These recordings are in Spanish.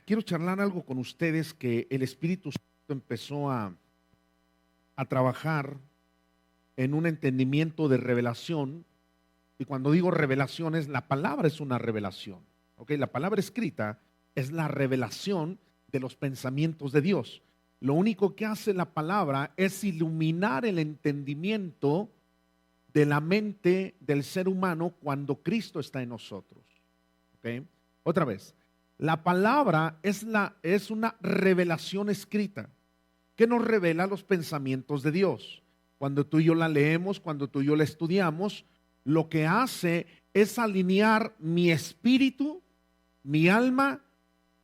quiero charlar algo con ustedes que el Espíritu Santo empezó a trabajar en un entendimiento de revelación. Y cuando digo revelaciones, la palabra es una revelación. ¿Ok? La palabra escrita es la revelación de los pensamientos de Dios. Lo único que hace la palabra es iluminar el entendimiento de la mente del ser humano cuando Cristo está en nosotros. ¿Ok? Otra vez, la palabra es una revelación escrita que nos revela los pensamientos de Dios. Cuando tú y yo la leemos, cuando tú y yo la estudiamos, lo que hace es alinear mi espíritu, mi alma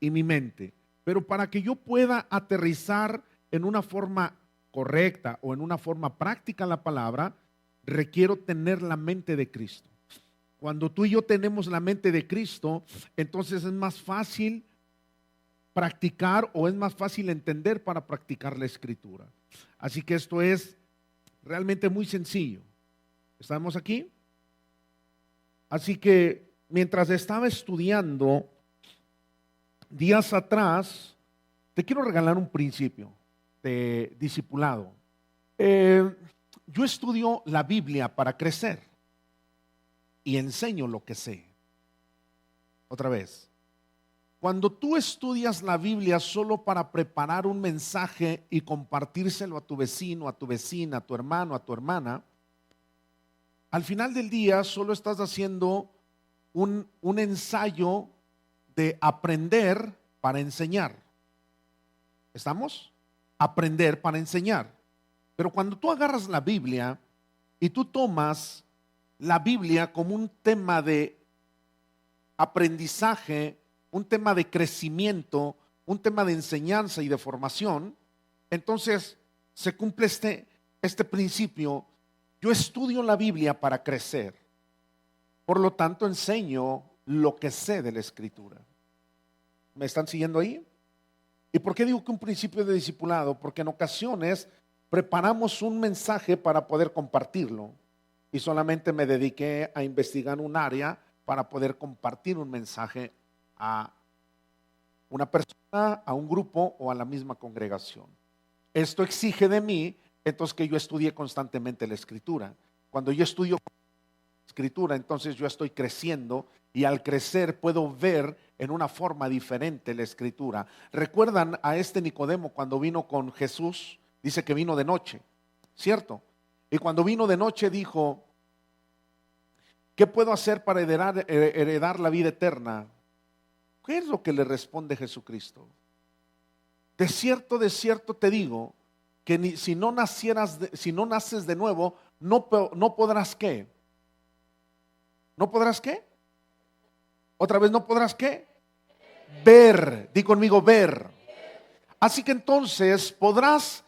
y mi mente. Pero para que yo pueda aterrizar en una forma correcta o en una forma práctica la palabra, requiero tener la mente de Cristo. Cuando tú y yo tenemos la mente de Cristo, entonces es más fácil practicar o es más fácil entender para practicar la escritura. Así que esto es realmente muy sencillo. ¿Estamos aquí? Así que mientras estaba estudiando días atrás, te quiero regalar un principio de discipulado. Yo estudio la Biblia para crecer y enseño lo que sé. Otra vez, cuando tú estudias la Biblia solo para preparar un mensaje y compartírselo a tu vecino, a tu vecina, a tu hermano, a tu hermana, al final del día solo estás haciendo un ensayo de aprender para enseñar. ¿Estamos? Aprender para enseñar. Pero cuando tú agarras la Biblia y tú tomas la Biblia como un tema de aprendizaje, un tema de crecimiento, un tema de enseñanza y de formación, entonces se cumple este principio. Yo estudio la Biblia para crecer, por lo tanto enseño lo que sé de la Escritura. ¿Me están siguiendo ahí? ¿Y por qué digo que un principio de discipulado? Porque en ocasiones preparamos un mensaje para poder compartirlo y solamente me dediqué a investigar un área para poder compartir un mensaje a una persona, a un grupo o a la misma congregación. Esto exige de mí entonces que yo estudie constantemente la Escritura. Cuando yo estudio la Escritura, entonces yo estoy creciendo y al crecer puedo ver en una forma diferente la Escritura. ¿Recuerdan a este Nicodemo cuando vino con Jesús? Dice que vino de noche, ¿cierto? Y cuando vino de noche dijo, ¿qué puedo hacer para heredar la vida eterna? ¿Qué es lo que le responde Jesucristo? De cierto te digo que si no naces de nuevo, no podrás ¿qué? ¿No podrás qué? Otra vez, ¿no podrás qué? Ver. Di conmigo, ver. Así que entonces podrás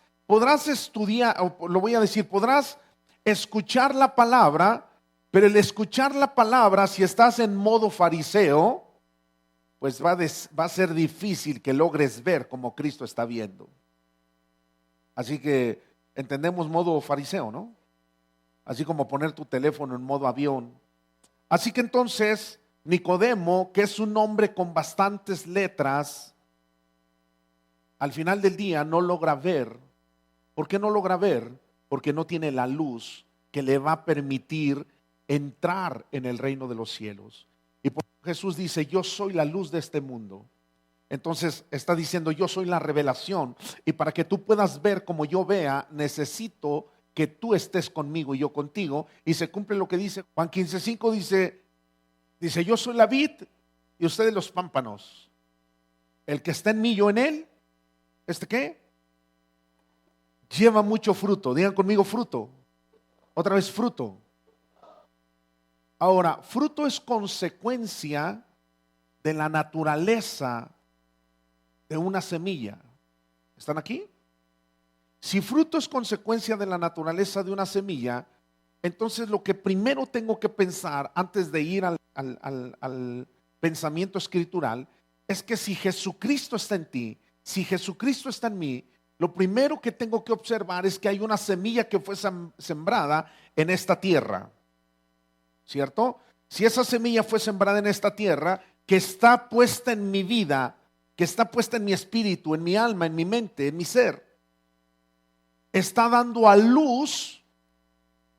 estudiar, o lo voy a decir, podrás escuchar la palabra, pero el escuchar la palabra, si estás en modo fariseo, pues va a ser difícil que logres ver como Cristo está viendo. Así que entendemos modo fariseo, ¿no? Así como poner tu teléfono en modo avión. Así que entonces Nicodemo, que es un hombre con bastantes letras, al final del día no logra ver. ¿Por qué no logra ver? Porque no tiene la luz que le va a permitir entrar en el reino de los cielos. Y por eso Jesús dice, yo soy la luz de este mundo. Entonces está diciendo, yo soy la revelación. Y para que tú puedas ver como yo vea, necesito que tú estés conmigo y yo contigo. Y se cumple lo que dice Juan 15:5, dice, yo soy la vid y ustedes los pámpanos. El que está en mí, yo en él, ¿qué? Lleva mucho fruto. Digan conmigo fruto. Otra vez fruto. Ahora, fruto es consecuencia de la naturaleza de una semilla. ¿Están aquí? Si fruto es consecuencia de la naturaleza de una semilla, entonces lo que primero tengo que pensar antes de ir al pensamiento escritural es que si Jesucristo está en ti, si Jesucristo está en mí, lo primero que tengo que observar es que hay una semilla que fue sembrada en esta tierra, ¿cierto? Si esa semilla fue sembrada en esta tierra, que está puesta en mi vida, que está puesta en mi espíritu, en mi alma, en mi mente, en mi ser, está dando a luz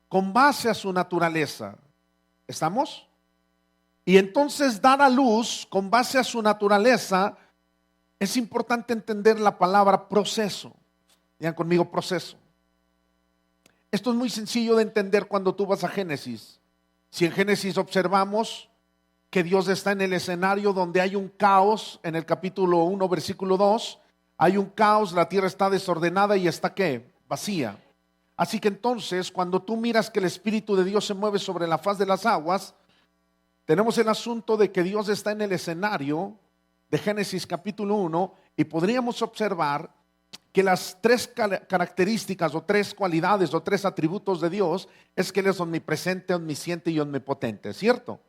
con base a su naturaleza. ¿Estamos? Y entonces dar a luz con base a su naturaleza, es importante entender la palabra proceso. Digan conmigo, proceso. Esto es muy sencillo de entender cuando tú vas a Génesis. Si en Génesis observamos que Dios está en el escenario donde hay un caos, en el capítulo 1, versículo 2, hay un caos, la tierra está desordenada y está ¿qué? Vacía. Así que entonces, cuando tú miras que el Espíritu de Dios se mueve sobre la faz de las aguas, tenemos el asunto de que Dios está en el escenario de Génesis capítulo 1 y podríamos observar que las tres características o tres cualidades o tres atributos de Dios es que Él es omnipresente, omnisciente y omnipotente, ¿cierto?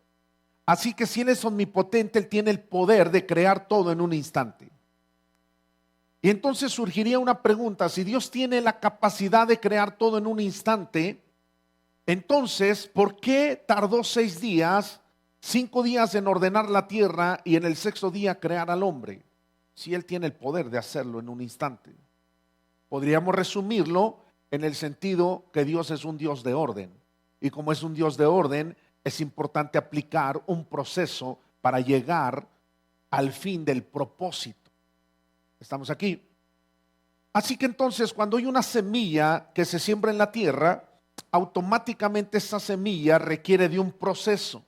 Así que si Él es omnipotente, Él tiene el poder de crear todo en un instante. Y entonces surgiría una pregunta: si Dios tiene la capacidad de crear todo en un instante, entonces, ¿por qué tardó 6 días, 5 días en ordenar la tierra y en el sexto día crear al hombre? Si Él tiene el poder de hacerlo en un instante. Podríamos resumirlo en el sentido que Dios es un Dios de orden. Y como es un Dios de orden, es importante aplicar un proceso para llegar al fin del propósito. ¿Estamos aquí? Así que entonces, cuando hay una semilla que se siembra en la tierra, automáticamente esa semilla requiere de un proceso.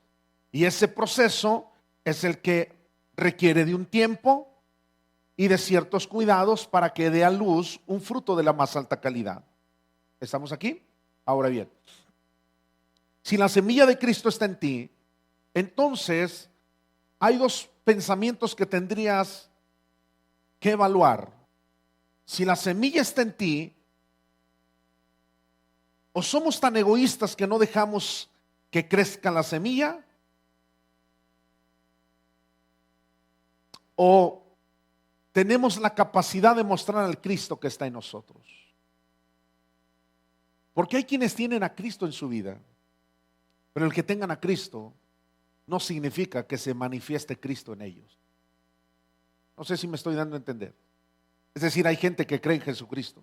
Y ese proceso es el que requiere de un tiempo y de ciertos cuidados para que dé a luz un fruto de la más alta calidad. ¿Estamos aquí? Ahora bien, si la semilla de Cristo está en ti, entonces hay dos pensamientos que tendrías que evaluar. Si la semilla está en ti, o somos tan egoístas que no dejamos que crezca la semilla, o tenemos la capacidad de mostrar al Cristo que está en nosotros. Porque hay quienes tienen a Cristo en su vida, pero el que tengan a Cristo no significa que se manifieste Cristo en ellos. No sé si me estoy dando a entender. Es decir, hay gente que cree en Jesucristo,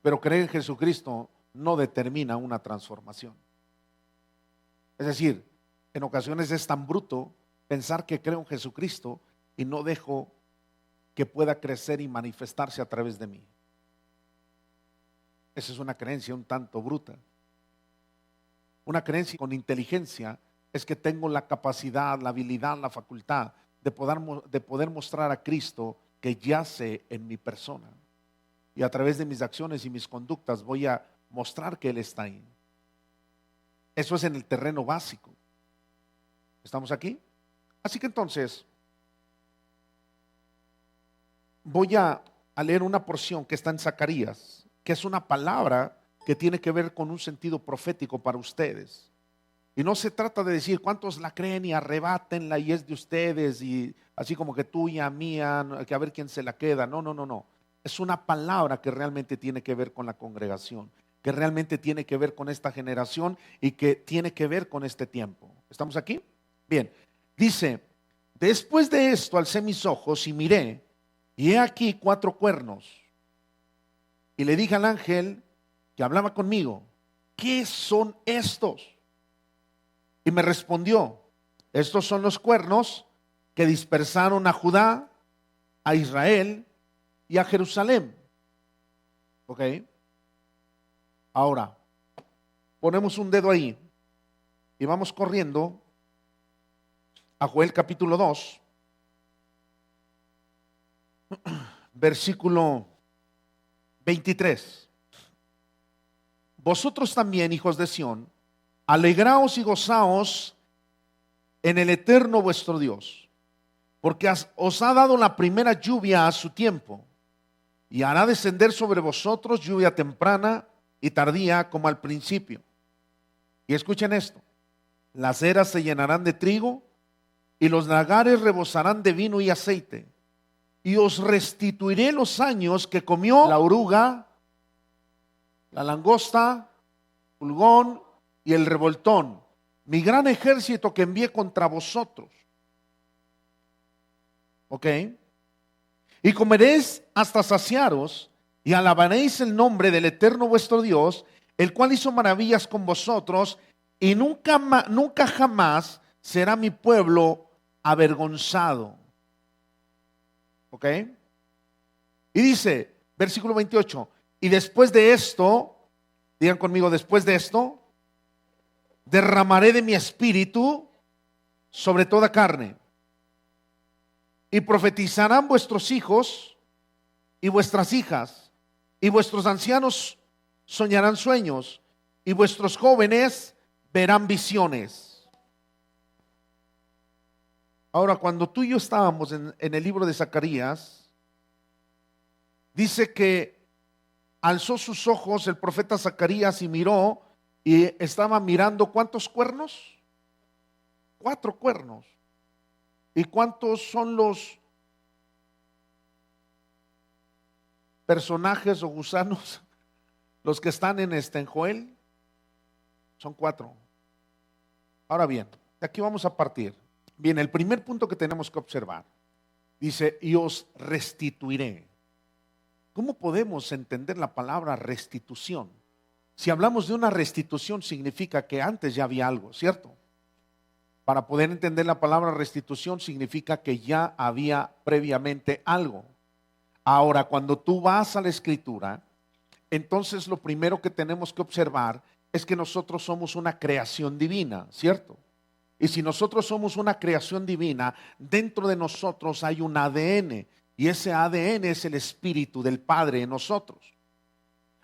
pero creer en Jesucristo no determina una transformación. Es decir, en ocasiones es tan bruto pensar que creo en Jesucristo y no dejo que pueda crecer y manifestarse a través de mí. Esa es una creencia un tanto bruta. Una creencia con inteligencia es que tengo la capacidad, la habilidad, la facultad de poder mostrar a Cristo que yace en mi persona. Y a través de mis acciones y mis conductas voy a mostrar que Él está ahí. Eso es en el terreno básico. ¿Estamos aquí? Así que entonces voy a leer una porción que está en Zacarías, que es una palabra que tiene que ver con un sentido profético para ustedes. Y no se trata de decir cuántos la creen y arrebátenla y es de ustedes y así como que tuya, mía, que a ver quién se la queda. No, no, no, no. Es una palabra que realmente tiene que ver con la congregación, que realmente tiene que ver con esta generación y que tiene que ver con este tiempo. ¿Estamos aquí? Bien, dice: después de esto alcé mis ojos y miré, y he aquí 4 cuernos. Y le dije al ángel que hablaba conmigo: ¿qué son estos? Y me respondió: estos son los cuernos que dispersaron a Judá, a Israel y a Jerusalén. ¿Ok? Ahora, ponemos un dedo ahí y vamos corriendo a Joel capítulo 2, versículo 23. Vosotros también, hijos de Sión, alegraos y gozaos en el eterno vuestro Dios, porque os ha dado la primera lluvia a su tiempo, y hará descender sobre vosotros lluvia temprana y tardía como al principio. Y escuchen esto: las eras se llenarán de trigo y los lagares rebosarán de vino y aceite, y os restituiré los años que comió la oruga, la langosta, pulgón y el revoltón, mi gran ejército que envié contra vosotros. ¿Ok? Y comeréis hasta saciaros y alabaréis el nombre del Eterno vuestro Dios, el cual hizo maravillas con vosotros, y nunca jamás será mi pueblo avergonzado. ¿Ok? Y dice, versículo 28, y después de esto, digan conmigo, después de esto, derramaré de mi espíritu sobre toda carne, y profetizarán vuestros hijos y vuestras hijas, y vuestros ancianos soñarán sueños, y vuestros jóvenes verán visiones. Ahora, cuando tú y yo estábamos en el libro de Zacarías, dice que alzó sus ojos el profeta Zacarías y miró, y estaba mirando ¿cuántos cuernos? 4 cuernos. ¿Y cuántos son los personajes o gusanos los que están en Joel? Son 4. Ahora bien, de aquí vamos a partir. Bien, el primer punto que tenemos que observar, dice, y os restituiré. ¿Cómo podemos entender la palabra restitución? Si hablamos de una restitución, significa que antes ya había algo, ¿cierto? Para poder entender la palabra restitución, significa que ya había previamente algo. Ahora, cuando tú vas a la Escritura, entonces lo primero que tenemos que observar es que nosotros somos una creación divina, ¿cierto? Y si nosotros somos una creación divina, dentro de nosotros hay un ADN, y ese ADN es el Espíritu del Padre en nosotros.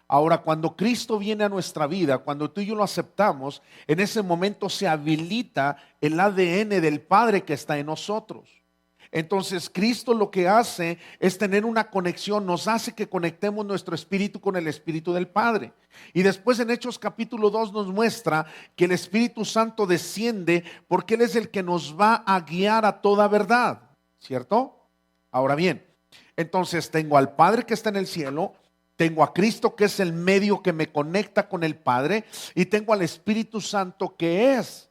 Ahora, cuando Cristo viene a nuestra vida, cuando tú y yo lo aceptamos, en ese momento se habilita el ADN del Padre que está en nosotros. Entonces, Cristo lo que hace es tener una conexión, nos hace que conectemos nuestro espíritu con el Espíritu del Padre. Y después en Hechos capítulo 2 nos muestra que el Espíritu Santo desciende porque Él es el que nos va a guiar a toda verdad, ¿cierto? Ahora bien, entonces tengo al Padre que está en el cielo, tengo a Cristo que es el medio que me conecta con el Padre, y tengo al Espíritu Santo que es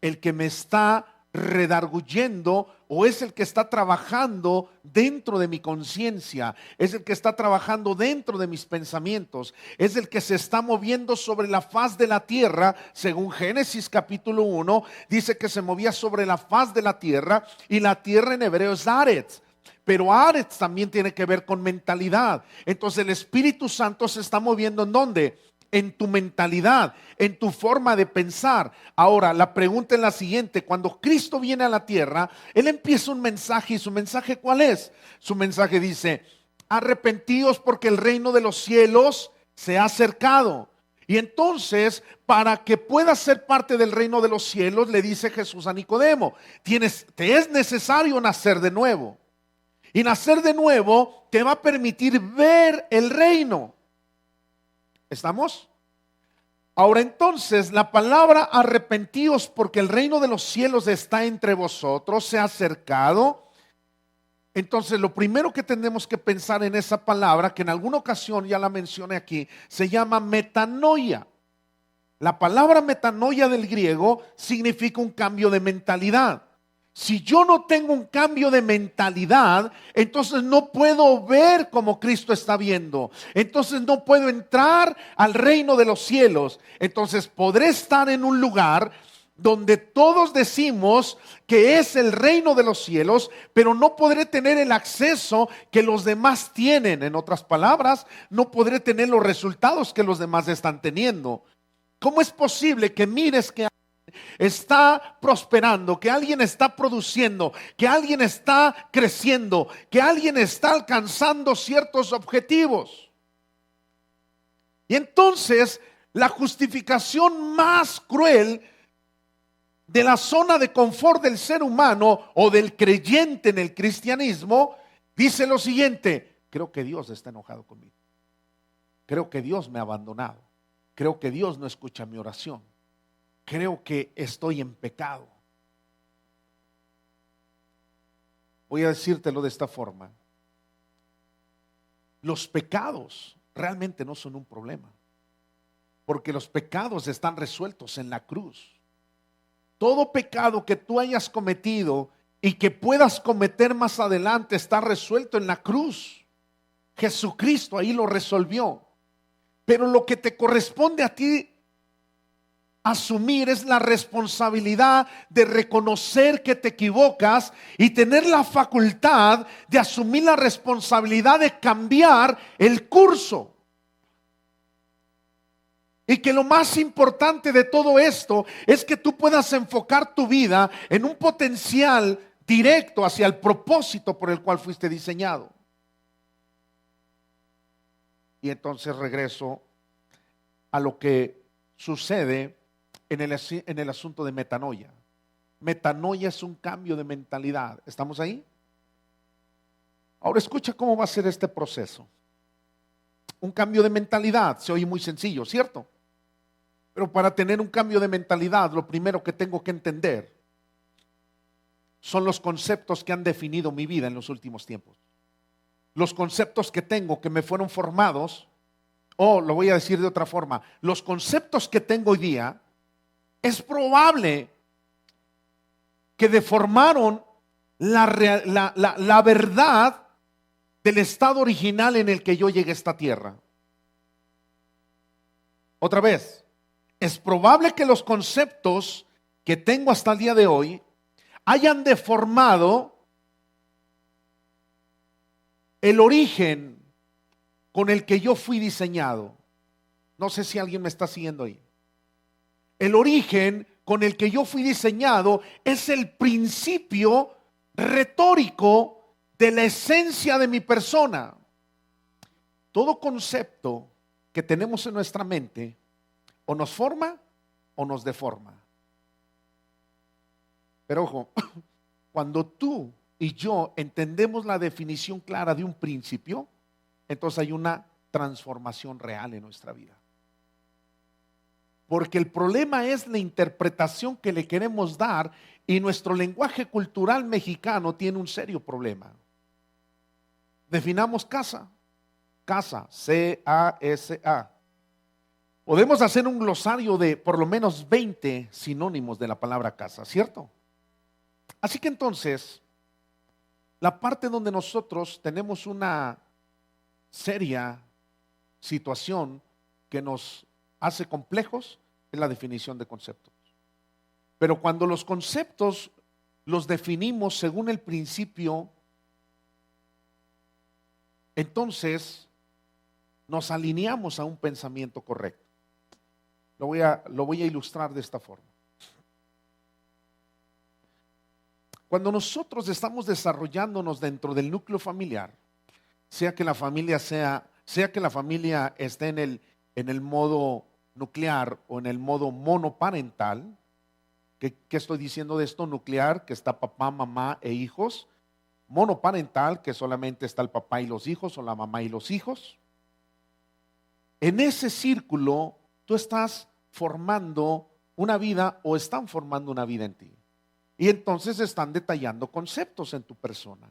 el que me está redarguyendo, o es el que está trabajando dentro de mi conciencia, es el que está trabajando dentro de mis pensamientos, es el que se está moviendo sobre la faz de la tierra. Según Génesis capítulo 1, dice que se movía sobre la faz de la tierra, y la tierra en hebreo es Aretz. Pero Aretz también tiene que ver con mentalidad. Entonces el Espíritu Santo se está moviendo ¿en dónde? En tu mentalidad, en tu forma de pensar. Ahora, la pregunta es la siguiente: cuando Cristo viene a la tierra, Él empieza un mensaje. ¿Y su mensaje cuál es? Su mensaje dice: arrepentíos porque el reino de los cielos se ha acercado. Y entonces, para que puedas ser parte del reino de los cielos, le dice Jesús a Nicodemo, te es necesario nacer de nuevo. Y nacer de nuevo te va a permitir ver el reino. ¿Estamos? Ahora entonces, la palabra arrepentíos porque el reino de los cielos está entre vosotros, se ha acercado. Entonces lo primero que tenemos que pensar en esa palabra, que en alguna ocasión ya la mencioné aquí, se llama metanoia. La palabra metanoia del griego significa un cambio de mentalidad. Si yo no tengo un cambio de mentalidad, entonces no puedo ver como Cristo está viendo. Entonces no puedo entrar al reino de los cielos. Entonces podré estar en un lugar donde todos decimos que es el reino de los cielos, pero no podré tener el acceso que los demás tienen. En otras palabras, no podré tener los resultados que los demás están teniendo. ¿Cómo es posible que mires que está prosperando, que alguien está produciendo, que alguien está creciendo, que alguien está alcanzando ciertos objetivos? Y entonces la justificación más cruel de la zona de confort del ser humano o del creyente en el cristianismo dice lo siguiente: creo que Dios está enojado conmigo, creo que Dios me ha abandonado, creo que Dios no escucha mi oración, creo que estoy en pecado. Voy a decírtelo de esta forma: los pecados realmente no son un problema, porque los pecados están resueltos en la cruz. Todo pecado que tú hayas cometido y que puedas cometer más adelante está resuelto en la cruz. Jesucristo ahí lo resolvió. Pero lo que te corresponde a ti asumir es la responsabilidad de reconocer que te equivocas y tener la facultad de asumir la responsabilidad de cambiar el curso. Y que lo más importante de todo esto es que tú puedas enfocar tu vida en un potencial directo hacia el propósito por el cual fuiste diseñado. Y entonces regreso a lo que sucede en el asunto de metanoia. Metanoia es un cambio de mentalidad. ¿Estamos ahí? Ahora escucha cómo va a ser este proceso. Un cambio de mentalidad se oye muy sencillo, ¿cierto? Pero para tener un cambio de mentalidad, lo primero que tengo que entender son los conceptos que han definido mi vida en los últimos tiempos. Los conceptos que tengo que me fueron formados, o lo voy a decir de otra forma, los conceptos que tengo hoy día, es probable que deformaron la verdad del estado original en el que yo llegué a esta tierra. Otra vez, es probable que los conceptos que tengo hasta el día de hoy hayan deformado el origen con el que yo fui diseñado. No sé si alguien me está siguiendo ahí. El origen con el que yo fui diseñado es el principio retórico de la esencia de mi persona. Todo concepto que tenemos en nuestra mente o nos forma o nos deforma. Pero ojo, cuando tú y yo entendemos la definición clara de un principio, entonces hay una transformación real en nuestra vida. Porque el problema es la interpretación que le queremos dar y nuestro lenguaje cultural mexicano tiene un serio problema. Definamos casa, C-A-S-A. Podemos hacer un glosario de por lo menos 20 sinónimos de la palabra casa, ¿cierto? Así que entonces, la parte donde nosotros tenemos una seria situación que nos hace complejos es la definición de conceptos. Pero cuando los conceptos los definimos según el principio, entonces nos alineamos a un pensamiento correcto. Lo voy a ilustrar de esta forma. Cuando nosotros estamos desarrollándonos dentro del núcleo familiar, sea que la familia esté en el modo nuclear o en el modo monoparental, ¿qué estoy diciendo de esto? Nuclear, que está papá, mamá e hijos. Monoparental, que solamente está el papá y los hijos o la mamá y los hijos. En ese círculo tú estás formando una vida o están formando una vida en ti. Y entonces están detallando conceptos en tu persona.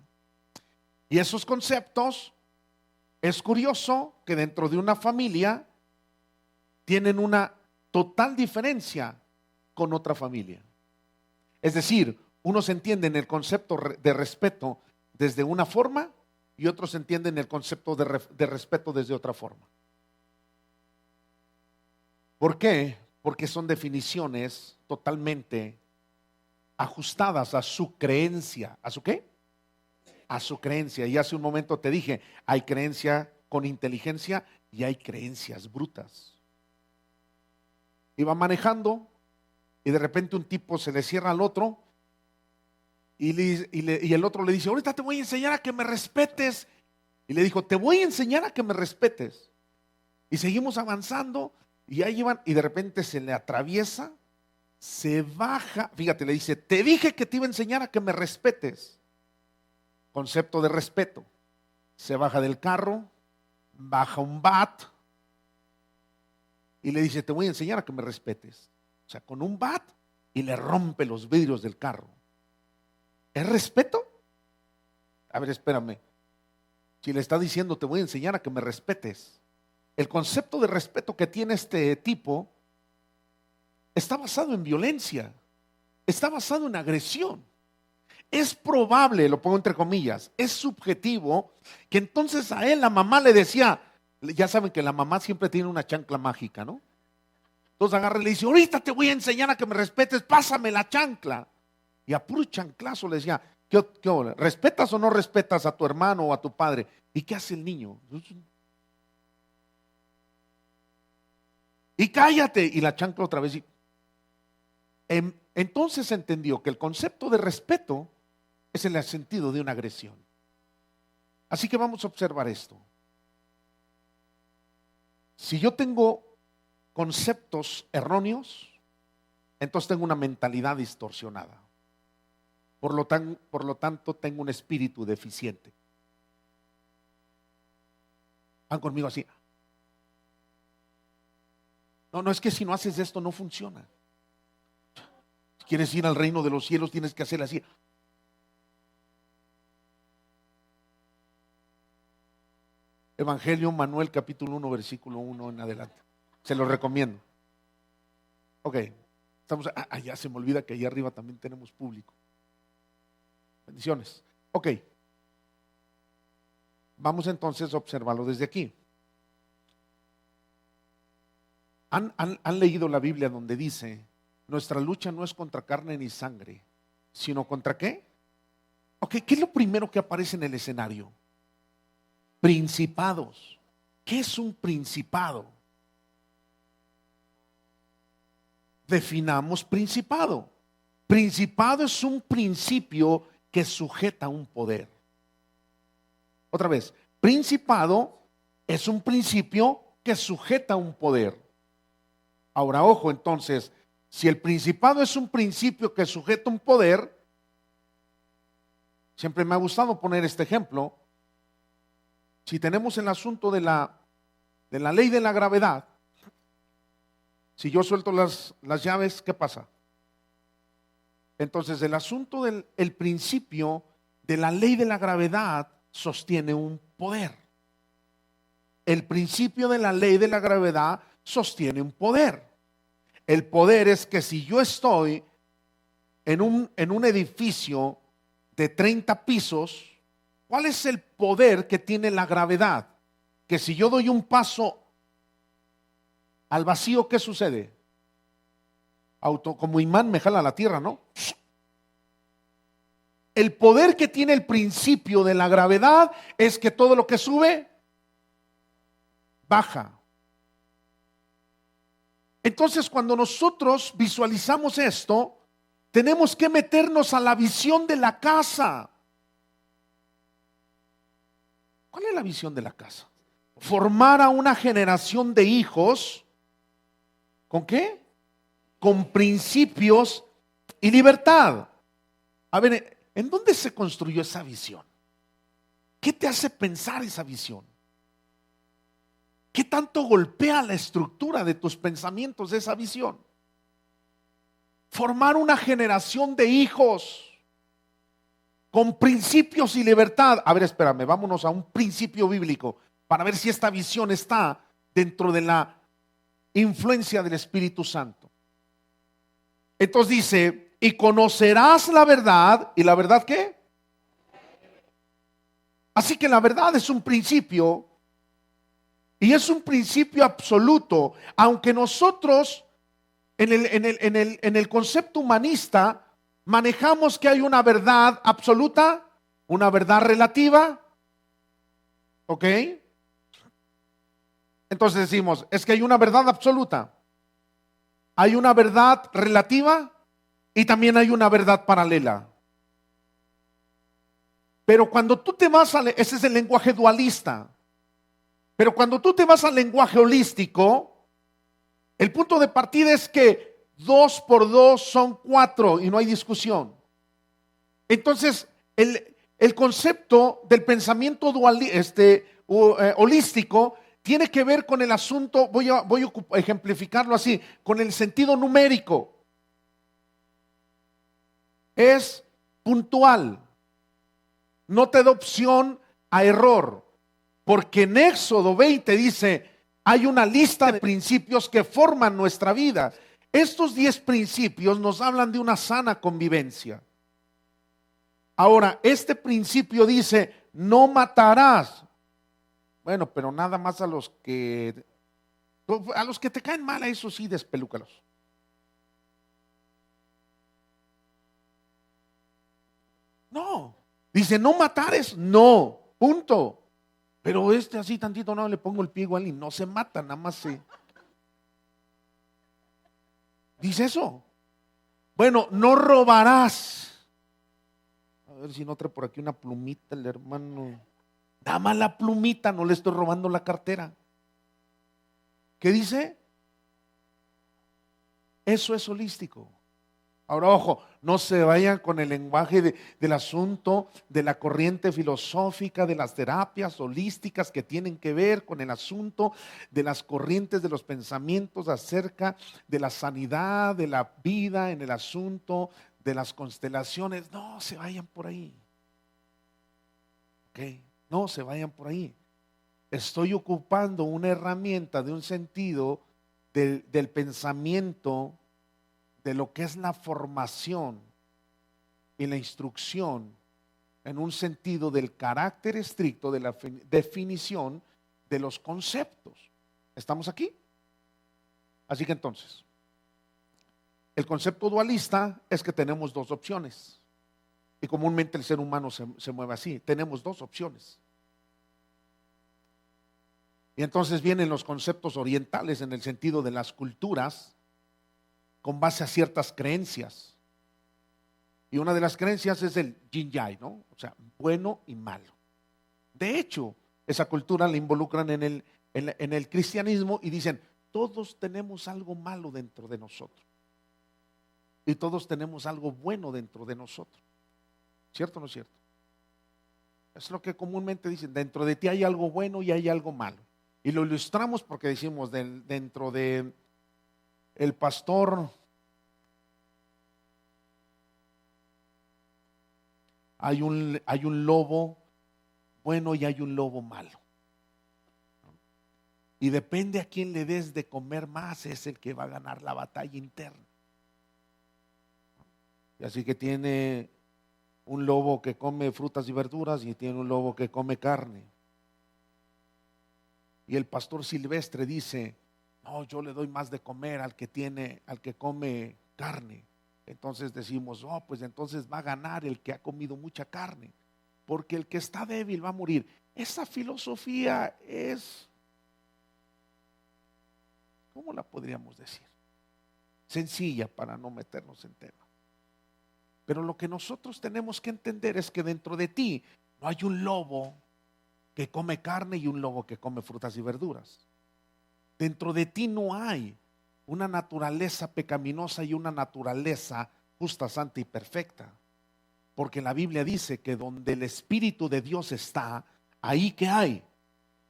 Y esos conceptos, es curioso que dentro de una familia tienen una total diferencia con otra familia. Es decir, unos entienden el concepto de respeto desde una forma y otros entienden el concepto de respeto desde otra forma. ¿Por qué? Porque son definiciones totalmente ajustadas a su creencia. ¿A su qué? A su creencia. Y hace un momento te dije, hay creencia con inteligencia y hay creencias brutas. Iba manejando y de repente un tipo se le cierra al otro y el otro le dice, ahorita te voy a enseñar a que me respetes. Y le dijo, te voy a enseñar a que me respetes. Y seguimos avanzando y ahí iban y de repente se le atraviesa, se baja, fíjate, le dice, te dije que te iba a enseñar a que me respetes. Concepto de respeto. Se baja del carro, baja un bat y le dice, te voy a enseñar a que me respetes. O sea, con un bat y le rompe los vidrios del carro. ¿Es respeto? A ver, espérame. Si le está diciendo, te voy a enseñar a que me respetes. El concepto de respeto que tiene este tipo está basado en violencia, está basado en agresión. Es probable, lo pongo entre comillas, es subjetivo, que entonces a él la mamá le decía, ya saben que la mamá siempre tiene una chancla mágica, ¿no? Entonces agarra y le dice, ahorita te voy a enseñar a que me respetes, pásame la chancla. Y a puro chanclazo le decía, ¿qué onda? ¿Respetas o no respetas a tu hermano o a tu padre? ¿Y qué hace el niño? Y cállate. Y la chancla otra vez. Entonces entendió que el concepto de respeto es el sentido de una agresión. Así que vamos a observar esto. Si yo tengo conceptos erróneos, entonces tengo una mentalidad distorsionada. Por lo tanto, tengo un espíritu deficiente. Van conmigo así. No, es que si no haces esto no funciona. Si quieres ir al reino de los cielos, tienes que hacer así. Evangelio Manuel capítulo 1 versículo 1 en adelante. Se lo recomiendo. Ok, estamos allá, se me olvida que allá arriba también tenemos público. Bendiciones. Ok, vamos entonces a observarlo desde aquí. ¿Han leído la Biblia donde dice, nuestra lucha no es contra carne ni sangre, sino contra qué? Ok, ¿qué es lo primero que aparece en el escenario? Principados. ¿Qué es un principado? Definamos principado. Principado es un principio que sujeta un poder. Otra vez, principado es un principio que sujeta un poder. Ahora, ojo, entonces, si el principado es un principio que sujeta un poder, siempre me ha gustado poner este ejemplo. Si tenemos el asunto de la ley de la gravedad, si yo suelto las llaves, ¿qué pasa? Entonces el asunto del principio de la ley de la gravedad sostiene un poder. El principio de la ley de la gravedad sostiene un poder. El poder es que si yo estoy en un edificio de 30 pisos, ¿cuál es el poder que tiene la gravedad? Que si yo doy un paso al vacío, ¿qué sucede? Como imán me jala a la tierra, ¿no? El poder que tiene el principio de la gravedad es que todo lo que sube, baja. Entonces, cuando nosotros visualizamos esto, tenemos que meternos a la visión de la casa. ¿Cuál es la visión de la casa? Formar a una generación de hijos, ¿con qué? Con principios y libertad. A ver, ¿en dónde se construyó esa visión? ¿Qué te hace pensar esa visión? ¿Qué tanto golpea la estructura de tus pensamientos de esa visión? Formar una generación de hijos con principios y libertad. A ver, espérame, vámonos a un principio bíblico para ver si esta visión está dentro de la influencia del Espíritu Santo. Entonces dice, y conocerás la verdad. ¿Y la verdad qué? Así que la verdad es un principio, y es un principio absoluto, aunque nosotros en el concepto humanista manejamos que hay una verdad absoluta, una verdad relativa, ¿ok? Entonces decimos, es que hay una verdad absoluta, hay una verdad relativa y también hay una verdad paralela. Pero cuando tú te vas ese es el lenguaje dualista. Pero cuando tú te vas al lenguaje holístico, el punto de partida es que 2 por 2 son 4 y no hay discusión. Entonces, el concepto del pensamiento holístico tiene que ver con el asunto, voy a ejemplificarlo así, con el sentido numérico. Es puntual, no te da opción a error, porque en Éxodo 20 dice, hay una lista de principios que forman nuestra vida. Estos 10 principios nos hablan de una sana convivencia. Ahora, este principio dice, no matarás. Bueno, pero nada más a los que te caen mal, a eso sí, despelúcalos. No, dice, no matares, no, punto. Pero así tantito no le pongo el pie igual y no se mata, nada más se. Dice eso. Bueno, no robarás. A ver si no trae por aquí una plumita el hermano. Nada más la plumita, no le estoy robando la cartera. ¿Qué dice? Eso es holístico. Ahora, ojo, no se vayan con el lenguaje del asunto de la corriente filosófica, de las terapias holísticas que tienen que ver con el asunto de las corrientes de los pensamientos acerca de la sanidad, de la vida, en el asunto de las constelaciones. No se vayan por ahí. ¿Ok? No se vayan por ahí. Estoy ocupando una herramienta de un sentido del pensamiento, de lo que es la formación y la instrucción, en un sentido del carácter estricto de la definición de los conceptos. ¿Estamos aquí? Así que entonces, el concepto dualista es que tenemos dos opciones. Y comúnmente el ser humano se mueve así. Tenemos dos opciones. Y entonces vienen los conceptos orientales en el sentido de las culturas, con base a ciertas creencias. Y una de las creencias es el yin yang, ¿no? O sea, bueno y malo. De hecho, esa cultura la involucran en el cristianismo y dicen, todos tenemos algo malo dentro de nosotros. Y todos tenemos algo bueno dentro de nosotros. ¿Cierto o no es cierto? Es lo que comúnmente dicen, dentro de ti hay algo bueno y hay algo malo. Y lo ilustramos porque decimos, dentro de el pastor hay un lobo bueno y hay un lobo malo. Y depende a quién le des de comer más, es el que va a ganar la batalla interna. Y así que tiene un lobo que come frutas y verduras y tiene un lobo que come carne. Y el pastor silvestre dice, no, yo le doy más de comer al que come carne. Entonces decimos, oh, pues entonces va a ganar el que ha comido mucha carne, porque el que está débil va a morir. Esa filosofía es, ¿cómo la podríamos decir? Sencilla para no meternos en tema. Pero lo que nosotros tenemos que entender es que dentro de ti no hay un lobo que come carne y un lobo que come frutas y verduras. Dentro de ti no hay una naturaleza pecaminosa y una naturaleza justa, santa y perfecta. Porque la Biblia dice que donde el Espíritu de Dios está, ahí que hay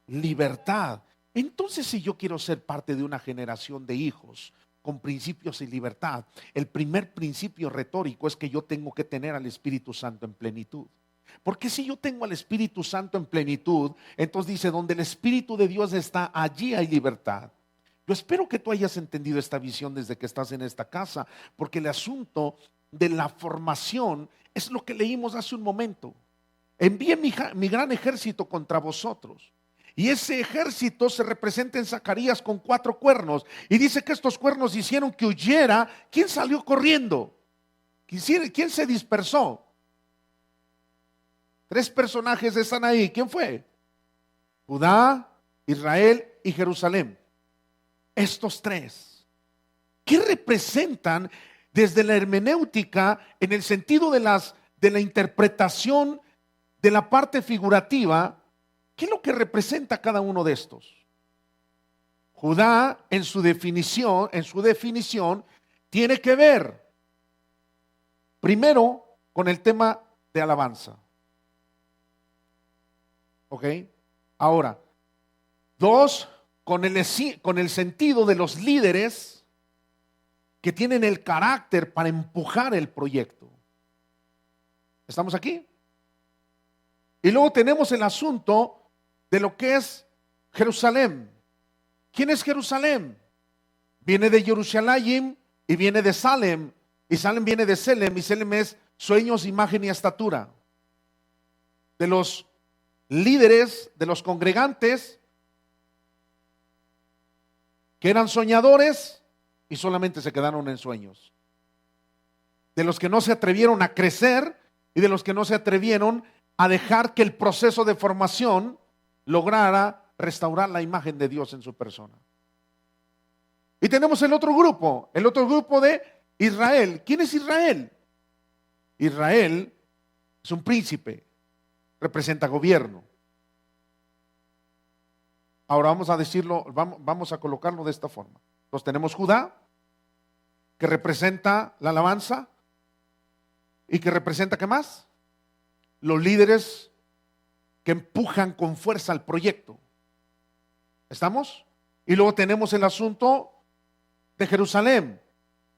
libertad. Entonces, si yo quiero ser parte de una generación de hijos con principios y libertad, el primer principio retórico es que yo tengo que tener al Espíritu Santo en plenitud. Porque si yo tengo al Espíritu Santo en plenitud, entonces dice, donde el Espíritu de Dios está, allí hay libertad. Yo espero que tú hayas entendido esta visión desde que estás en esta casa, porque el asunto de la formación es lo que leímos hace un momento. Envié mi gran ejército contra vosotros. Y ese ejército se representa en Zacarías con 4 cuernos. Y dice que estos cuernos hicieron que huyera. ¿Quién salió corriendo? ¿Quién se dispersó? 3 personajes están ahí. ¿Quién fue? Judá, Israel y Jerusalén. Estos 3. ¿Qué representan desde la hermenéutica en el sentido de la interpretación de la parte figurativa? ¿Qué es lo que representa cada uno de estos? Judá en su definición tiene que ver primero con el tema de alabanza. ¿Ok? Ahora, 2, con el sentido de los líderes que tienen el carácter para empujar el proyecto. ¿Estamos aquí? Y luego tenemos el asunto de lo que es Jerusalén. ¿Quién es Jerusalén? Viene de Jerusalén y viene de Salem. Y Salem viene de Selem, y Selem es sueños, imagen y estatura. de los líderes, de los congregantes, que eran soñadores y solamente se quedaron en sueños. De los que no se atrevieron a crecer y de los que no se atrevieron a dejar que el proceso de formación lograra restaurar la imagen de Dios en su persona. Y tenemos el otro grupo de Israel. ¿Quién es Israel? Israel es un príncipe, representa gobierno. Ahora vamos a decirlo, vamos a colocarlo de esta forma. Entonces tenemos Judá, que representa la alabanza y que representa, ¿qué más? Los líderes que empujan con fuerza al proyecto. ¿Estamos? Y luego tenemos el asunto de Jerusalén,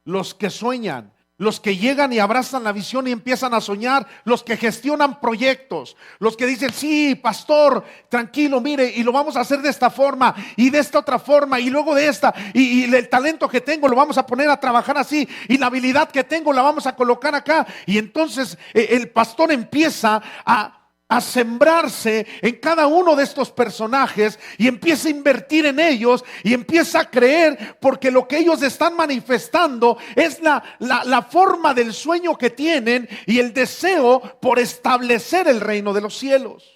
los que sueñan, los que llegan y abrazan la visión y empiezan a soñar, los que gestionan proyectos, los que dicen, sí, pastor, tranquilo, mire, y lo vamos a hacer de esta forma y de esta otra forma y luego de esta, y el talento que tengo lo vamos a poner a trabajar así, y la habilidad que tengo la vamos a colocar acá, y entonces el pastor empieza a sembrarse en cada uno de estos personajes y empieza a invertir en ellos y empieza a creer, porque lo que ellos están manifestando es la forma del sueño que tienen y el deseo por establecer el reino de los cielos.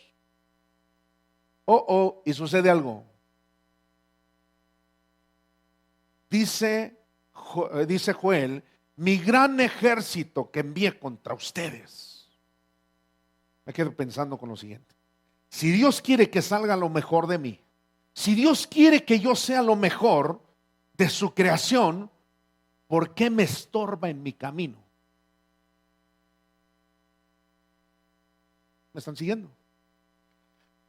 Y sucede algo. Dice Joel, mi gran ejército que envié contra ustedes. Me quedo pensando con lo siguiente: si Dios quiere que salga lo mejor de mí, si Dios quiere que yo sea lo mejor de su creación, ¿por qué me estorba en mi camino? ¿Me están siguiendo?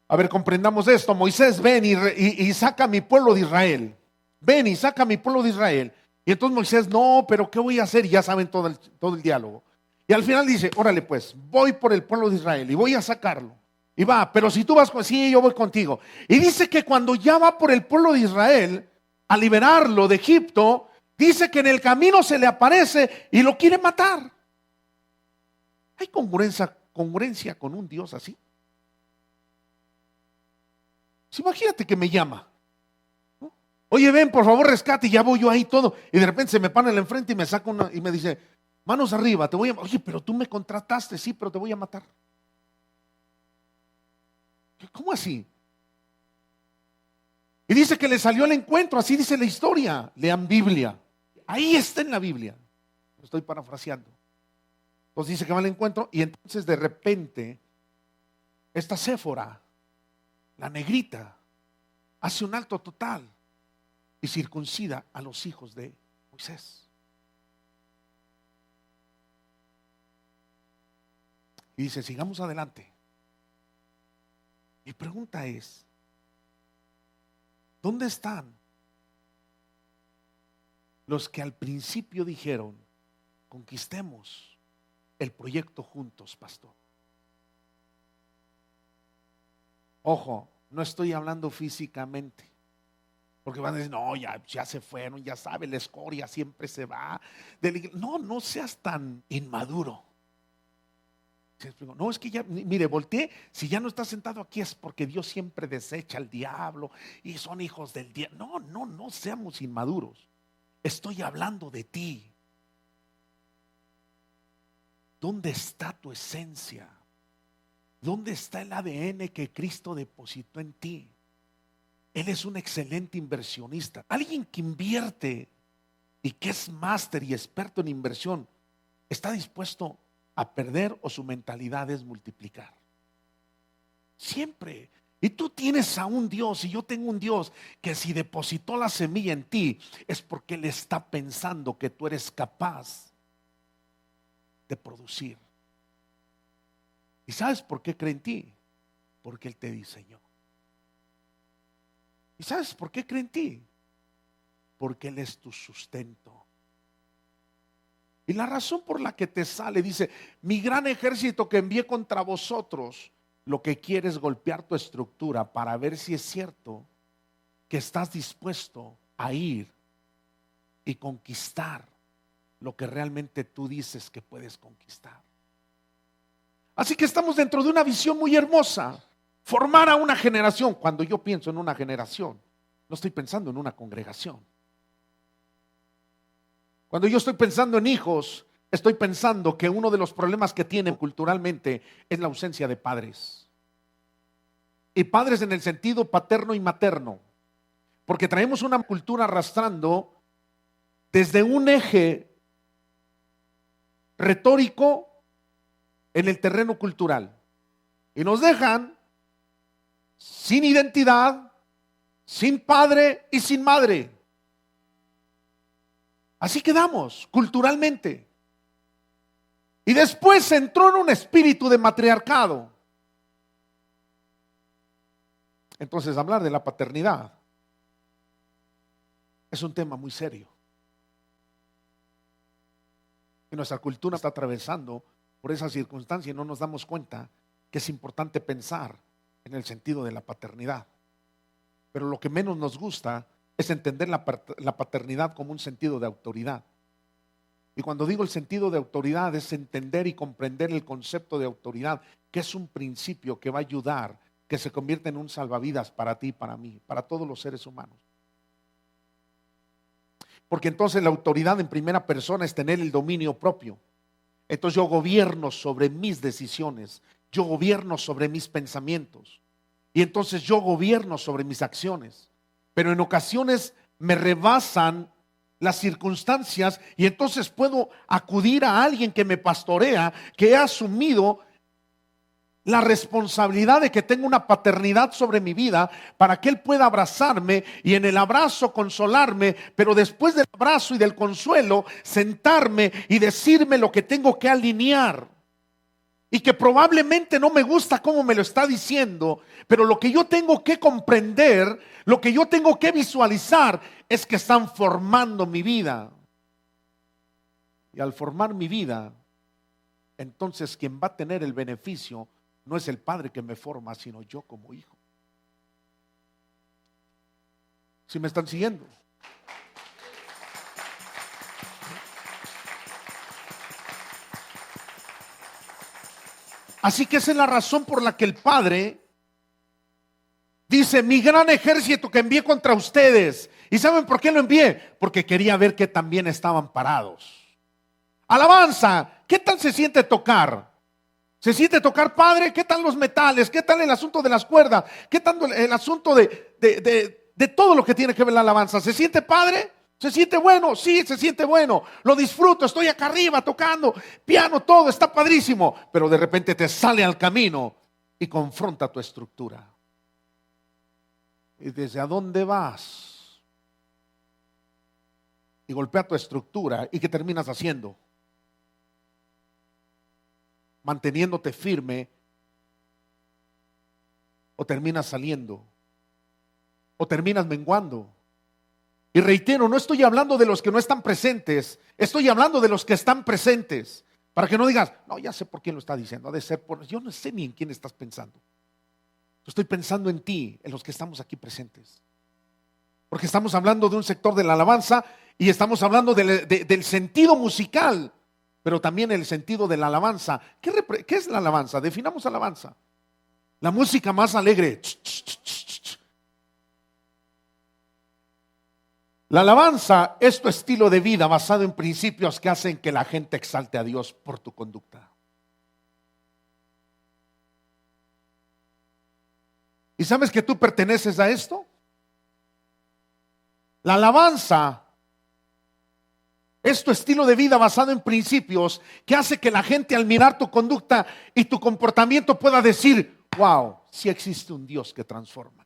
A ver, comprendamos esto. Moisés, ven y saca a mi pueblo de Israel. Ven y saca a mi pueblo de Israel. Y entonces Moisés, no, pero ¿qué voy a hacer? Y ya saben todo el diálogo. Y al final dice, órale pues, voy por el pueblo de Israel y voy a sacarlo. Y va, pero si tú vas, sí, yo voy contigo. Y dice que cuando ya va por el pueblo de Israel a liberarlo de Egipto, dice que en el camino se le aparece y lo quiere matar. ¿Hay congruencia con un Dios así? Pues imagínate que me llama, ¿no? Oye, ven, por favor, rescate, y ya voy yo ahí todo. Y de repente se me para en la enfrente y me saca y me dice, manos arriba, te voy a... Oye, pero tú me contrataste, sí, pero te voy a matar. ¿Cómo así? Y dice que le salió al encuentro, así dice la historia. Lean Biblia. Ahí está en la Biblia. Lo estoy parafraseando. Entonces dice que va al encuentro y entonces de repente esta Séfora, la negrita, hace un alto total y circuncida a los hijos de Moisés. Y dice, sigamos adelante. Mi pregunta es, ¿dónde están los que al principio dijeron, conquistemos el proyecto juntos, pastor? Ojo, no estoy hablando físicamente, porque van a decir, no, ya se fueron, ya sabe, la escoria siempre se va. No seas tan inmaduro. No, es que ya, mire, volteé, si ya no está sentado aquí es porque Dios siempre desecha al diablo y son hijos del diablo. No seamos inmaduros. Estoy hablando de ti. ¿Dónde está tu esencia? ¿Dónde está el ADN que Cristo depositó en ti? Él es un excelente inversionista. Alguien que invierte y que es máster y experto en inversión, está dispuesto a perder o su mentalidad es multiplicar. Siempre. Y tú tienes a un Dios y yo tengo un Dios que si depositó la semilla en ti es porque Él está pensando que tú eres capaz de producir. ¿Y sabes por qué cree en ti? Porque Él te diseñó. ¿Y sabes por qué cree en ti? Porque Él es tu sustento. Y la razón por la que te sale, dice, mi gran ejército que envié contra vosotros, lo que quiere es golpear tu estructura para ver si es cierto que estás dispuesto a ir y conquistar lo que realmente tú dices que puedes conquistar. Así que estamos dentro de una visión muy hermosa. Formar a una generación. Cuando yo pienso en una generación, no estoy pensando en una congregación. Cuando yo estoy pensando en hijos, estoy pensando que uno de los problemas que tienen culturalmente es la ausencia de padres. Y padres en el sentido paterno y materno. Porque traemos una cultura arrastrando desde un eje retórico en el terreno cultural. Y nos dejan sin identidad, sin padre y sin madre. Así quedamos culturalmente. Y después entró en un espíritu de matriarcado. Entonces, hablar de la paternidad es un tema muy serio. Y nuestra cultura está atravesando por esa circunstancia y no nos damos cuenta que es importante pensar en el sentido de la paternidad. Pero lo que menos nos gusta es entender la paternidad como un sentido de autoridad. Y cuando digo el sentido de autoridad es entender y comprender el concepto de autoridad, que es un principio que va a ayudar, que se convierta en un salvavidas para ti y para mí, para todos los seres humanos. Porque entonces la autoridad en primera persona es tener el dominio propio. Entonces yo gobierno sobre mis decisiones, yo gobierno sobre mis pensamientos y entonces yo gobierno sobre mis acciones. Pero en ocasiones me rebasan las circunstancias y entonces puedo acudir a alguien que me pastorea, que ha asumido la responsabilidad de que tenga una paternidad sobre mi vida para que Él pueda abrazarme y en el abrazo consolarme, pero después del abrazo y del consuelo sentarme y decirme lo que tengo que alinear y que probablemente no me gusta cómo me lo está diciendo, pero lo que yo tengo que comprender, lo que yo tengo que visualizar es que están formando mi vida. Y al formar mi vida, entonces quien va a tener el beneficio no es el padre que me forma, sino yo como hijo. ¿Sí me están siguiendo? Así que esa es la razón por la que el Padre dice: mi gran ejército que envié contra ustedes. ¿Y saben por qué lo envié? Porque quería ver que también estaban parados. Alabanza, ¿qué tal se siente tocar? ¿Se siente tocar, Padre? ¿Qué tal los metales? ¿Qué tal el asunto de las cuerdas? ¿Qué tal el asunto de todo lo que tiene que ver la alabanza? ¿Se siente, Padre? ¿Se siente bueno? Sí, se siente bueno. Lo disfruto, estoy acá arriba tocando piano, todo está padrísimo. Pero de repente te sale al camino y confronta tu estructura. Y dice: ¿a dónde vas? Y golpea tu estructura. ¿Y qué terminas haciendo? Manteniéndote firme, o terminas saliendo, o terminas menguando. Y reitero, no estoy hablando de los que no están presentes, estoy hablando de los que están presentes, para que no digas: no, ya sé por quién lo está diciendo, ha de ser por... Yo no sé ni en quién estás pensando. Estoy pensando en ti, en los que estamos aquí presentes, porque estamos hablando de un sector de la alabanza y estamos hablando del sentido musical, pero también el sentido de la alabanza. ¿Qué es la alabanza? Definamos alabanza: la música más alegre. La alabanza es tu estilo de vida basado en principios que hacen que la gente exalte a Dios por tu conducta. ¿Y sabes que tú perteneces a esto? La alabanza es tu estilo de vida basado en principios que hace que la gente, al mirar tu conducta y tu comportamiento, pueda decir: wow, sí existe un Dios que transforma.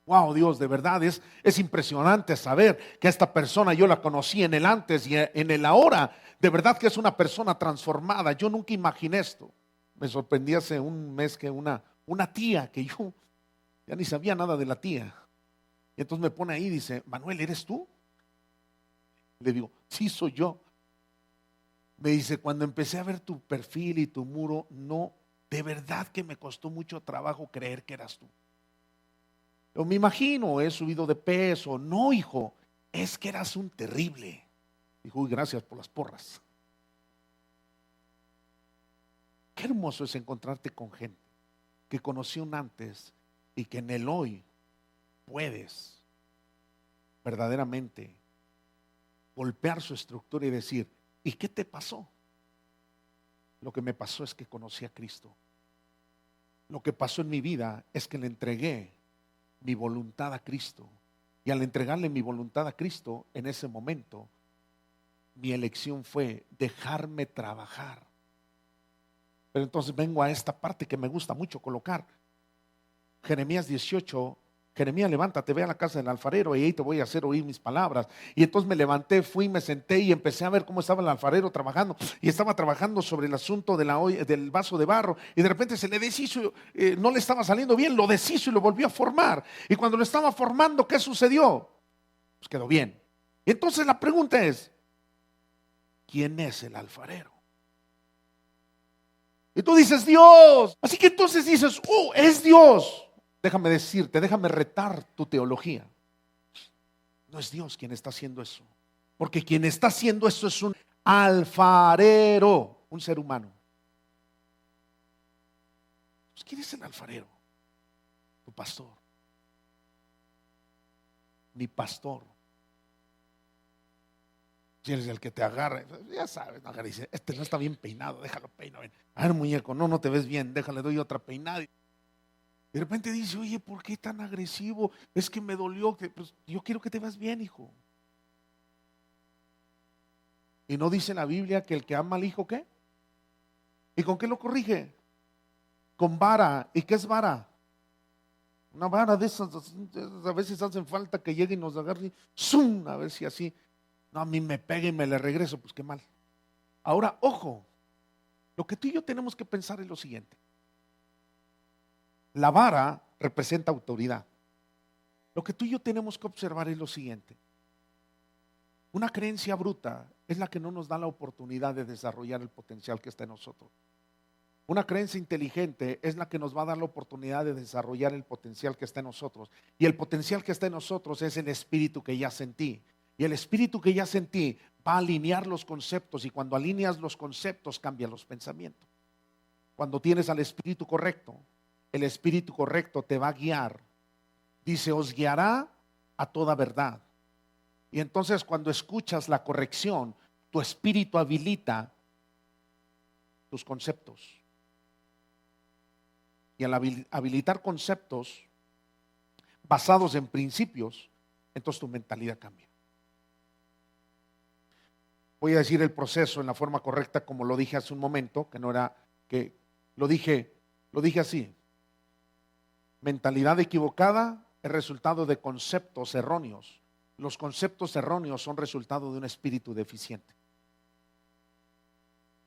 Wow, Dios, de verdad es impresionante saber que esta persona yo la conocí en el antes y en el ahora. De verdad que es una persona transformada. Yo nunca imaginé esto. Me sorprendí hace un mes que una tía que yo ya ni sabía nada de la tía. Y entonces me pone ahí y dice: Manuel, ¿eres tú? Le digo: sí, soy yo. Me dice: cuando empecé a ver tu perfil y tu muro, no, de verdad que me costó mucho trabajo creer que eras tú. Yo me imagino, he subido de peso. No, hijo, es que eras un terrible. Dijo: uy, gracias por las porras. Qué hermoso es encontrarte con gente que conoció un antes y que en el hoy puedes verdaderamente golpear su estructura y decir, ¿y qué te pasó? Lo que me pasó es que conocí a Cristo. Lo que pasó en mi vida es que le entregué mi voluntad a Cristo. Y al entregarle mi voluntad a Cristo, en ese momento, mi elección fue dejarme trabajar. Pero entonces vengo a esta parte que me gusta mucho colocar. Jeremías 18. Jeremías, levántate, ve a la casa del alfarero y ahí te voy a hacer oír mis palabras. Y entonces me levanté, fui, me senté y empecé a ver cómo estaba el alfarero trabajando. Y estaba trabajando sobre el asunto de del vaso de barro. Y de repente se le deshizo, no le estaba saliendo bien, lo deshizo y lo volvió a formar. Y cuando lo estaba formando, ¿qué sucedió? Pues quedó bien. Y entonces la pregunta es, ¿quién es el alfarero? Y tú dices, Dios. Así que entonces dices, es Dios. Déjame decirte, déjame retar tu teología. No es Dios quien está haciendo eso. Porque quien está haciendo eso es un alfarero, un ser humano. Pues, ¿quién es el alfarero? Tu pastor. Mi pastor. Si eres el que te agarra, ya sabes, agarra y dice, este no está bien peinado, déjalo peinar. A ver, muñeco, no te ves bien, déjale, doy otra peinada. De repente dice, oye, ¿por qué tan agresivo? Es que me dolió. Pues, yo quiero que te veas bien, hijo. Y no dice en la Biblia que el que ama al hijo, ¿qué? ¿Y con qué lo corrige? Con vara. ¿Y qué es vara? Una vara de esas, a veces hacen falta que llegue y nos agarre y ¡zum! A ver si así, no, a mí me pega y me le regreso, pues qué mal. Ahora, ojo, lo que tú y yo tenemos que pensar es lo siguiente. La vara representa autoridad. Lo que tú y yo tenemos que observar es lo siguiente. Una creencia bruta es la que no nos da la oportunidad de desarrollar el potencial que está en nosotros. Una creencia inteligente es la que nos va a dar la oportunidad de desarrollar el potencial que está en nosotros. Y el potencial que está en nosotros es el espíritu que ya sentí. Y el espíritu que ya sentí va a alinear los conceptos. Y cuando alineas los conceptos, cambian los pensamientos. Cuando tienes al espíritu correcto, el espíritu correcto te va a guiar. Dice, os guiará a toda verdad. Y entonces cuando escuchas la corrección, tu espíritu habilita tus conceptos. Y al habilitar conceptos basados en principios, entonces tu mentalidad cambia. Voy a decir el proceso en la forma correcta como lo dije hace un momento, que no era que lo dije así. Mentalidad equivocada es resultado de conceptos erróneos. Los conceptos erróneos son resultado de un espíritu deficiente.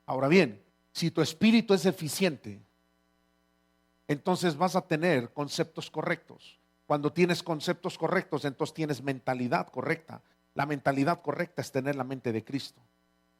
Ahora bien, si tu espíritu es eficiente, entonces vas a tener conceptos correctos. Cuando tienes conceptos correctos, entonces tienes mentalidad correcta. La mentalidad correcta es tener la mente de Cristo.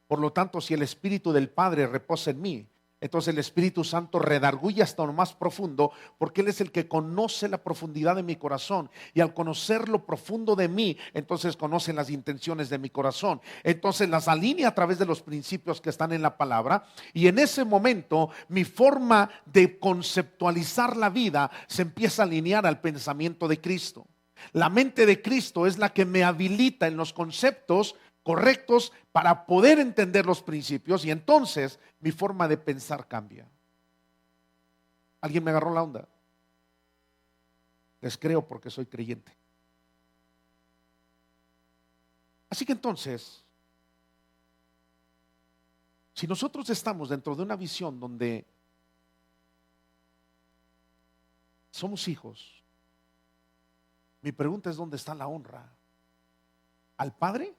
Por lo tanto, si el Espíritu del Padre reposa en mí, entonces el Espíritu Santo redarguye hasta lo más profundo, porque Él es el que conoce la profundidad de mi corazón. Y al conocer lo profundo de mí, entonces conoce las intenciones de mi corazón. Entonces las alinea a través de los principios que están en la palabra. Y en ese momento mi forma de conceptualizar la vida se empieza a alinear al pensamiento de Cristo. La mente de Cristo es la que me habilita en los conceptos correctos para poder entender los principios, y entonces mi forma de pensar cambia. ¿Alguien me agarró la onda? Les creo porque soy creyente. Así que entonces, si nosotros estamos dentro de una visión donde somos hijos, mi pregunta es: ¿dónde está la honra? ¿Al Padre?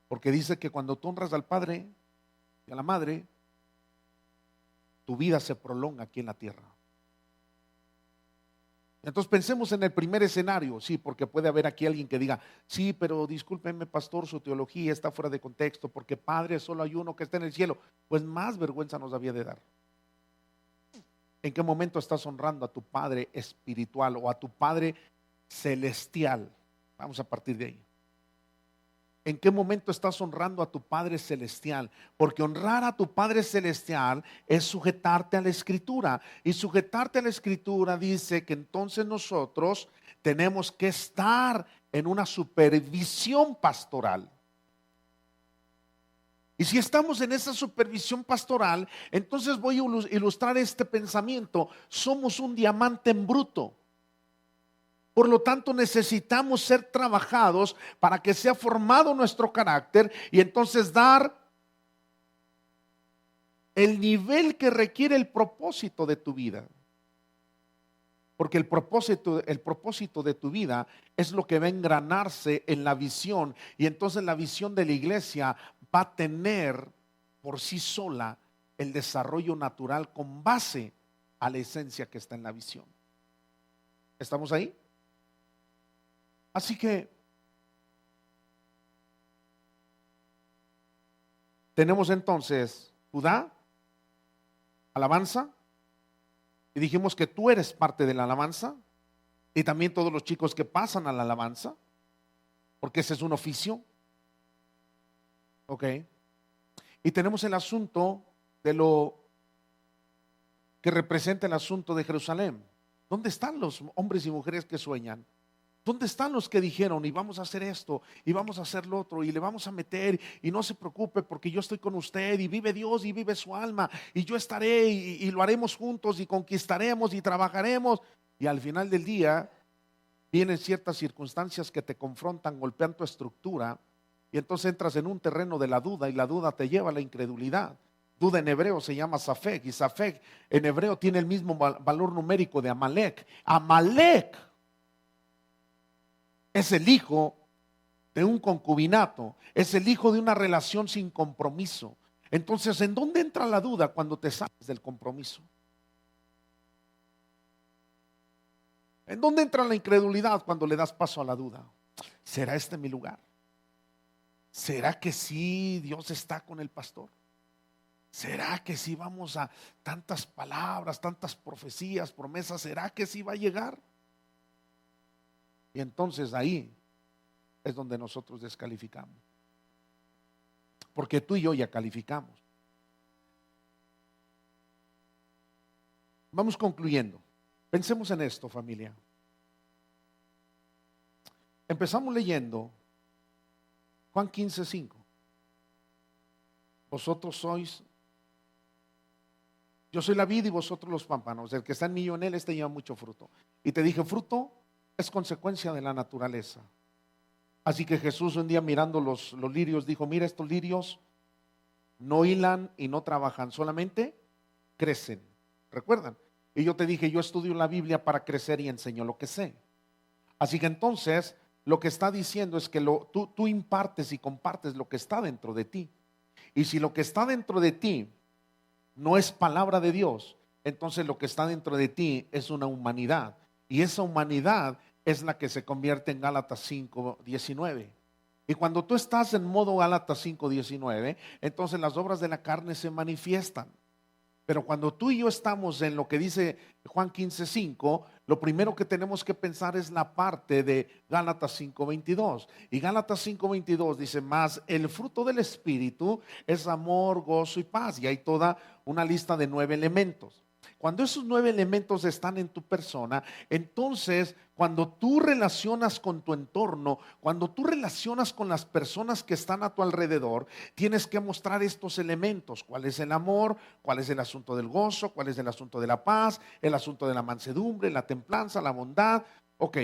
Porque dice que cuando tú honras al Padre y a la Madre, tu vida se prolonga aquí en la tierra. Entonces pensemos en el primer escenario, sí, porque puede haber aquí alguien que diga, sí, pero discúlpenme, pastor, su teología está fuera de contexto, porque Padre solo hay uno que está en el cielo. Pues más vergüenza nos había de dar. ¿En qué momento estás honrando a tu Padre espiritual o a tu Padre celestial? Vamos a partir de ahí. ¿En qué momento estás honrando a tu Padre Celestial? Porque honrar a tu Padre Celestial es sujetarte a la Escritura. Y sujetarte a la Escritura dice que entonces nosotros tenemos que estar en una supervisión pastoral. Y si estamos en esa supervisión pastoral, entonces voy a ilustrar este pensamiento. Somos un diamante en bruto. Por lo tanto, necesitamos ser trabajados para que sea formado nuestro carácter y entonces dar el nivel que requiere el propósito de tu vida. Porque el propósito de tu vida es lo que va a engranarse en la visión. Y entonces la visión de la iglesia va a tener por sí sola el desarrollo natural con base a la esencia que está en la visión. ¿Estamos ahí? Así que tenemos entonces Judá, alabanza, y dijimos que tú eres parte de la alabanza, y también todos los chicos que pasan a la alabanza, porque ese es un oficio. Ok. Y tenemos el asunto de lo que representa el asunto de Jerusalén. ¿Dónde están los hombres y mujeres que sueñan? ¿Dónde están los que dijeron y vamos a hacer esto y vamos a hacer lo otro y le vamos a meter y no se preocupe porque yo estoy con usted y vive Dios y vive su alma y yo estaré y lo haremos juntos y conquistaremos y trabajaremos? Y al final del día vienen ciertas circunstancias que te confrontan, golpean tu estructura y entonces entras en un terreno de la duda y la duda te lleva a la incredulidad. Duda en hebreo se llama Safek y Safek en hebreo tiene el mismo valor numérico de Amalek. Amalek es el hijo de un concubinato, es el hijo de una relación sin compromiso. Entonces, ¿en dónde entra la duda cuando te sales del compromiso? ¿En dónde entra la incredulidad cuando le das paso a la duda? ¿Será este mi lugar? ¿Será que sí Dios está con el pastor? ¿Será que sí vamos a tantas palabras, tantas profecías, promesas? ¿Será que sí va a llegar? Y entonces ahí es donde nosotros descalificamos. Porque tú y yo ya calificamos. Vamos concluyendo. Pensemos en esto, familia. Empezamos leyendo Juan 15:5. Vosotros sois, yo soy la vid y vosotros los pámpanos. El que está en mí y yo en él, este lleva mucho fruto. Y te dije, fruto es consecuencia de la naturaleza. Así que Jesús un día mirando los lirios dijo, mira, estos lirios no hilan y no trabajan, solamente crecen. ¿Recuerdan? Y yo te dije, yo estudio la Biblia para crecer y enseño lo que sé. Así que entonces lo que está diciendo es que tú impartes y compartes lo que está dentro de ti. Y si lo que está dentro de ti no es palabra de Dios, entonces lo que está dentro de ti es una humanidad. Y esa humanidad es la que se convierte en Gálatas 5:19. Y cuando tú estás en modo Gálatas 5:19, entonces las obras de la carne se manifiestan. Pero cuando tú y yo estamos en lo que dice Juan 15:5, lo primero que tenemos que pensar es la parte de Gálatas 5:22. Y Gálatas 5:22 dice, más el fruto del Espíritu es amor, gozo y paz. Y hay toda una lista de 9 elementos. Cuando esos 9 elementos están en tu persona, entonces cuando tú relacionas con tu entorno, cuando tú relacionas con las personas que están a tu alrededor, tienes que mostrar estos elementos. ¿Cuál es el amor? ¿Cuál es el asunto del gozo? ¿Cuál es el asunto de la paz? ¿El asunto de la mansedumbre, la templanza, la bondad? Ok,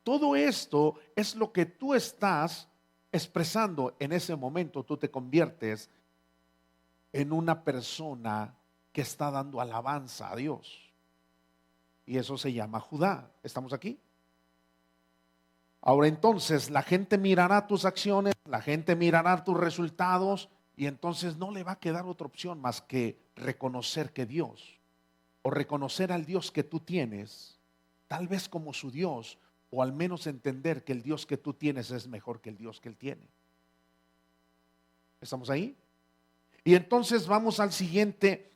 todo esto es lo que tú estás expresando en ese momento. Tú te conviertes en una persona que está dando alabanza a Dios. Y eso se llama Judá. ¿Estamos aquí? Ahora entonces la gente mirará tus acciones, la gente mirará tus resultados y entonces no le va a quedar otra opción más que reconocer que Dios, o reconocer al Dios que tú tienes, tal vez como su Dios, o al menos entender que el Dios que tú tienes es mejor que el Dios que él tiene. ¿Estamos ahí? Y entonces vamos al siguiente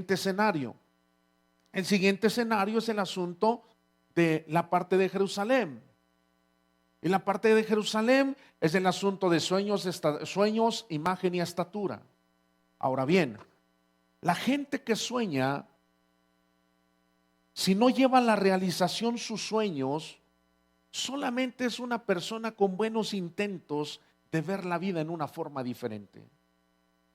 escenario. El siguiente escenario es el asunto de la parte de Jerusalén. Y la parte de Jerusalén es el asunto de sueños, imagen y estatura. Ahora bien, la gente que sueña, si no lleva a la realización sus sueños, solamente es una persona con buenos intentos de ver la vida en una forma diferente.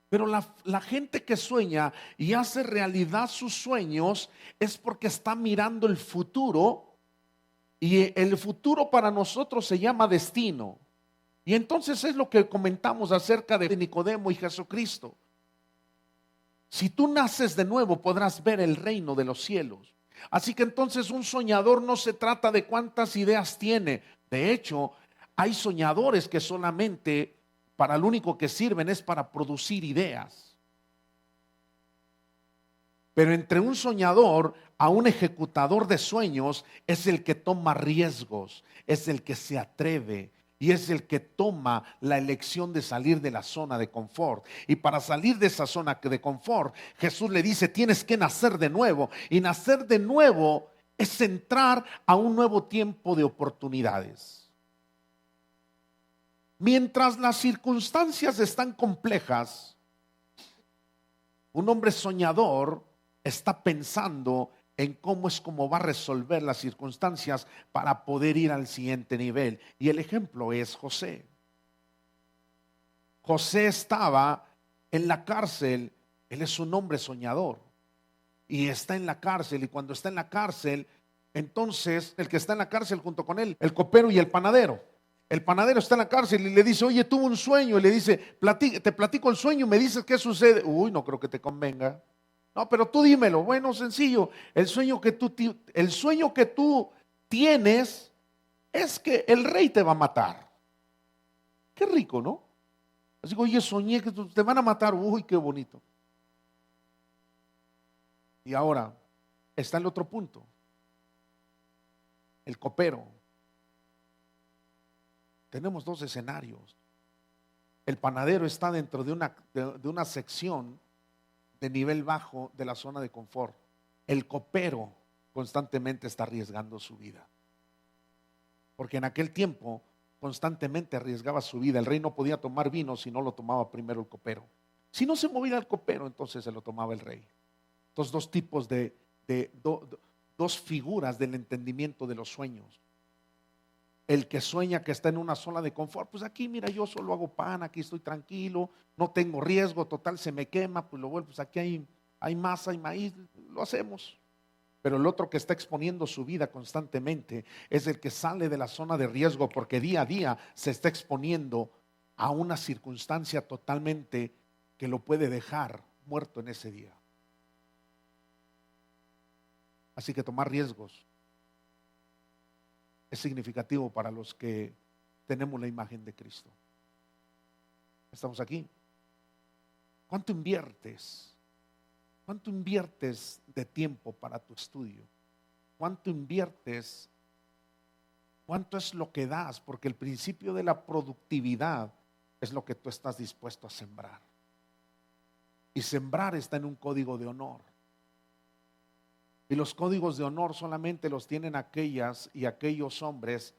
Pero la gente que sueña y hace realidad sus sueños es porque está mirando el futuro, y el futuro para nosotros se llama destino. Y entonces es lo que comentamos acerca de Nicodemo y Jesucristo. Si tú naces de nuevo, podrás ver el reino de los cielos. Así que entonces un soñador no se trata de cuántas ideas tiene. De hecho, hay soñadores que solamente para lo único que sirven es para producir ideas. Pero entre un soñador a un ejecutador de sueños es el que toma riesgos, es el que se atreve y es el que toma la elección de salir de la zona de confort. Y para salir de esa zona de confort, Jesús le dice, tienes que nacer de nuevo. Y nacer de nuevo es entrar a un nuevo tiempo de oportunidades. Mientras las circunstancias están complejas, un hombre soñador está pensando en cómo va a resolver las circunstancias para poder ir al siguiente nivel. Y el ejemplo es José. José estaba en la cárcel, él es un hombre soñador y está en la cárcel, y cuando está en la cárcel, entonces el que está en la cárcel junto con él, el copero y el panadero. El panadero está en la cárcel y le dice, oye, tuve un sueño, y le dice, te platico el sueño, me dices qué sucede. Uy, no creo que te convenga. No, pero tú dímelo. Bueno, sencillo. El sueño que tú tienes es que el rey te va a matar. Qué rico, ¿no? Así que, oye, soñé que te van a matar. Uy, qué bonito. Y ahora está el otro punto. El copero. Tenemos dos escenarios. El panadero está dentro de una sección de nivel bajo de la zona de confort. El copero constantemente está arriesgando su vida, porque en aquel tiempo constantemente arriesgaba su vida. El rey no podía tomar vino si no lo tomaba primero el copero. Si no se movía el copero, entonces se lo tomaba el rey. Entonces, dos tipos dos figuras del entendimiento de los sueños. El que sueña que está en una zona de confort, pues aquí mira, yo solo hago pan, aquí estoy tranquilo, no tengo riesgo, total se me quema, pues lo vuelvo, pues aquí hay masa, hay maíz, lo hacemos. Pero el otro que está exponiendo su vida constantemente es el que sale de la zona de riesgo, porque día a día se está exponiendo a una circunstancia totalmente que lo puede dejar muerto en ese día. Así que tomar riesgos es significativo para los que tenemos la imagen de Cristo. ¿Estamos aquí? ¿Cuánto inviertes? ¿Cuánto inviertes de tiempo para tu estudio? ¿Cuánto inviertes? ¿Cuánto es lo que das? Porque el principio de la productividad es lo que tú estás dispuesto a sembrar. Y sembrar está en un código de honor. Y los códigos de honor solamente los tienen aquellas y aquellos hombres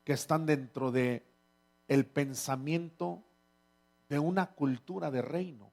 que están dentro de el pensamiento de una cultura de reino.